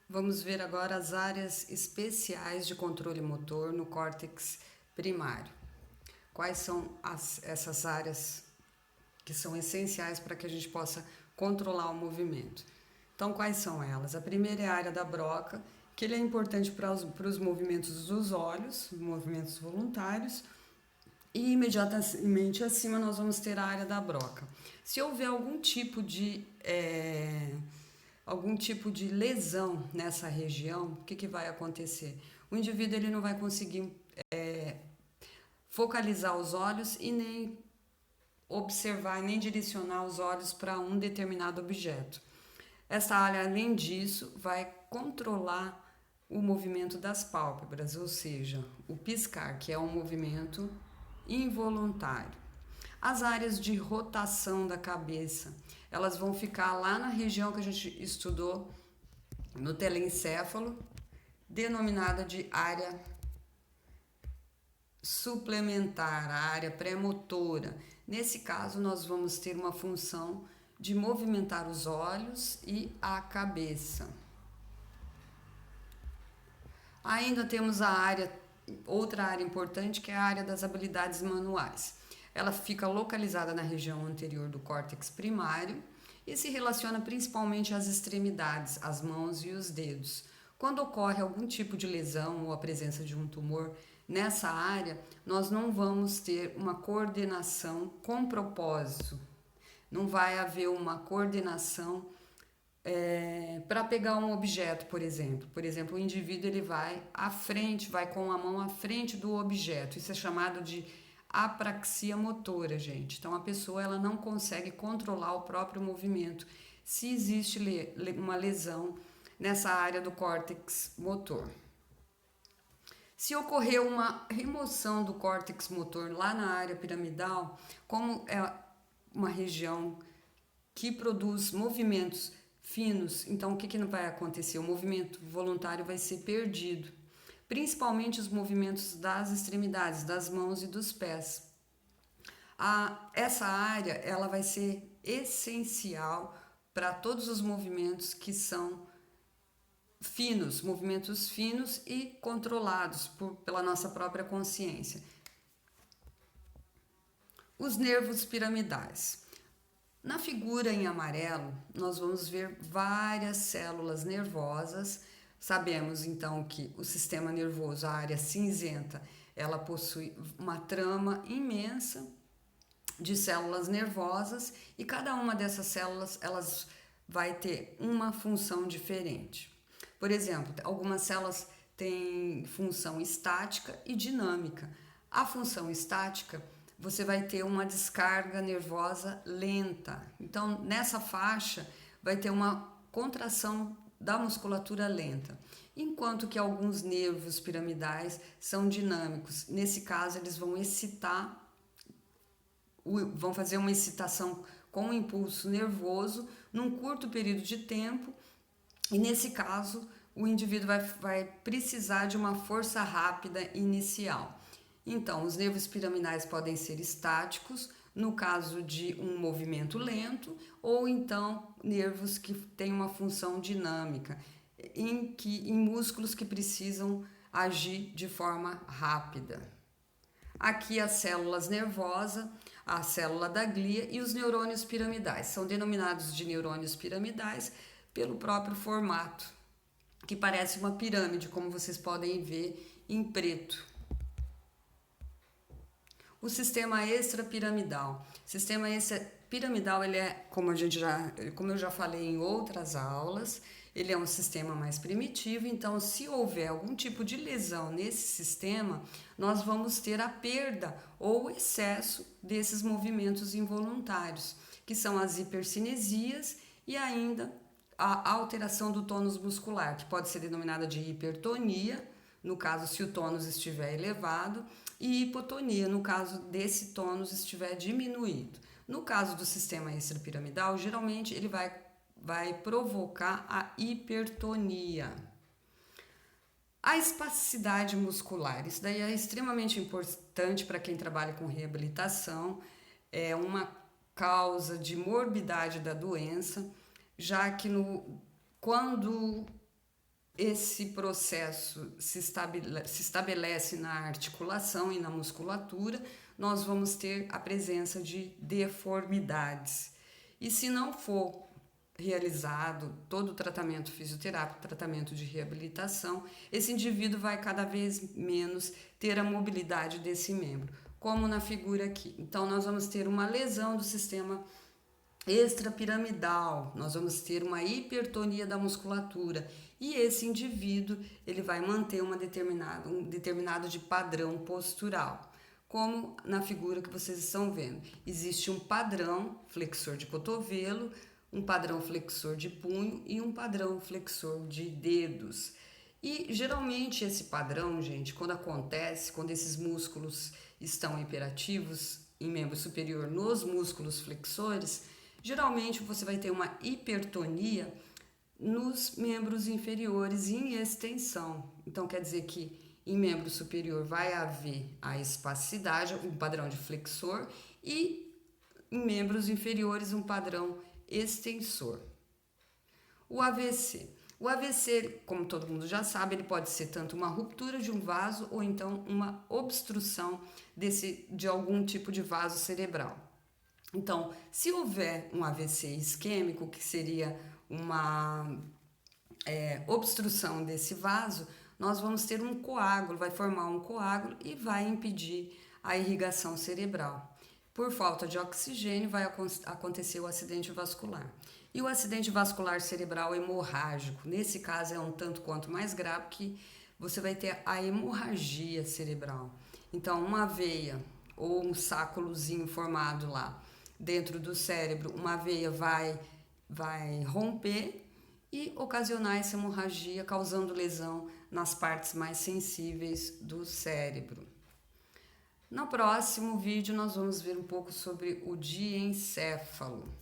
Vamos ver agora as áreas especiais de controle motor no córtex primário. Quais são essas áreas que são essenciais para que a gente possa controlar o movimento? Então, quais são elas? A primeira é a área da broca, que ele é importante para os movimentos dos olhos, movimentos voluntários, e imediatamente acima nós vamos ter a área da broca. Se houver algum tipo de lesão nessa região, o que vai acontecer? O indivíduo ele não vai conseguir focalizar os olhos e nem observar, nem direcionar os olhos para um determinado objeto. Essa área, além disso, vai controlar o movimento das pálpebras, ou seja, o piscar, que é um movimento involuntário. As áreas de rotação da cabeça, elas vão ficar lá na região que a gente estudou no telencéfalo, denominada de área suplementar, a área pré-motora. Nesse caso, nós vamos ter uma função de movimentar os olhos e a cabeça. Ainda temos outra área importante, que é a área das habilidades manuais. Ela fica localizada na região anterior do córtex primário e se relaciona principalmente às extremidades, as mãos e os dedos. Quando ocorre algum tipo de lesão ou a presença de um tumor nessa área, nós não vamos ter uma coordenação com propósito. Não vai haver uma coordenação para pegar um objeto, por exemplo. Por exemplo, o indivíduo ele vai à frente, vai com a mão à frente do objeto. Isso é chamado de apraxia motora, gente. Então, a pessoa ela não consegue controlar o próprio movimento se existe uma lesão nessa área do córtex motor. Se ocorrer uma remoção do córtex motor lá na área piramidal, como é uma região que produz movimentos finos, então o que não vai acontecer? O movimento voluntário vai ser perdido, principalmente os movimentos das extremidades, das mãos e dos pés. Essa área ela vai ser essencial para todos os movimentos que são finos, movimentos finos e controlados pela nossa própria consciência. Os nervos piramidais. Na figura em amarelo, nós vamos ver várias células nervosas. Sabemos então que o sistema nervoso, a área cinzenta, ela possui uma trama imensa de células nervosas e cada uma dessas células elas vai ter uma função diferente. Por exemplo, algumas células têm função estática e dinâmica. A função estática, você vai ter uma descarga nervosa lenta. Então, nessa faixa, vai ter uma contração da musculatura lenta. Enquanto que alguns nervos piramidais são dinâmicos. Nesse caso, eles vão fazer uma excitação com um impulso nervoso num curto período de tempo. E nesse caso, o indivíduo vai precisar de uma força rápida inicial. Então, os nervos piramidais podem ser estáticos, no caso de um movimento lento, ou então nervos que têm uma função dinâmica, em músculos que precisam agir de forma rápida. Aqui as células nervosas, a célula da glia e os neurônios piramidais. São denominados de neurônios piramidais pelo próprio formato, que parece uma pirâmide, como vocês podem ver em preto. O sistema extrapiramidal. O sistema extrapiramidal, ele é, como eu já falei em outras aulas, ele é um sistema mais primitivo, então se houver algum tipo de lesão nesse sistema, nós vamos ter a perda ou excesso desses movimentos involuntários, que são as hipercinesias e ainda a alteração do tônus muscular, que pode ser denominada de hipertonia, no caso se o tônus estiver elevado, e hipotonia, no caso desse tônus estiver diminuído. No caso do sistema extrapiramidal, geralmente ele vai provocar a hipertonia. A espasticidade muscular, isso daí é extremamente importante para quem trabalha com reabilitação, é uma causa de morbidade da doença, já que quando Esse processo se estabelece na articulação e na musculatura, nós vamos ter a presença de deformidades. E se não for realizado todo o tratamento fisioterápico, tratamento de reabilitação, esse indivíduo vai cada vez menos ter a mobilidade desse membro, como na figura aqui. Então, nós vamos ter uma lesão do sistema extrapiramidal, nós vamos ter uma hipertonia da musculatura e esse indivíduo ele vai manter um determinado de padrão postural. Como na figura que vocês estão vendo, existe um padrão flexor de cotovelo, um padrão flexor de punho e um padrão flexor de dedos. E geralmente esse padrão, gente, quando acontece, quando esses músculos estão hiperativos em membro superior nos músculos flexores, geralmente você vai ter uma hipertonia nos membros inferiores em extensão. Então quer dizer que em membro superior vai haver a espasticidade, um padrão de flexor, e em membros inferiores um padrão extensor. O AVC. O AVC, como todo mundo já sabe, ele pode ser tanto uma ruptura de um vaso ou então uma obstrução de algum tipo de vaso cerebral. Então, se houver um AVC isquêmico, que seria uma obstrução desse vaso, nós vamos ter um coágulo, vai formar um coágulo e vai impedir a irrigação cerebral. Por falta de oxigênio vai acontecer o acidente vascular. E o acidente vascular cerebral hemorrágico, nesse caso é um tanto quanto mais grave, que você vai ter a hemorragia cerebral. Então, uma veia ou um sáculozinho formado lá dentro do cérebro, uma veia vai romper e ocasionar essa hemorragia, causando lesão nas partes mais sensíveis do cérebro. No próximo vídeo nós vamos ver um pouco sobre o diencéfalo.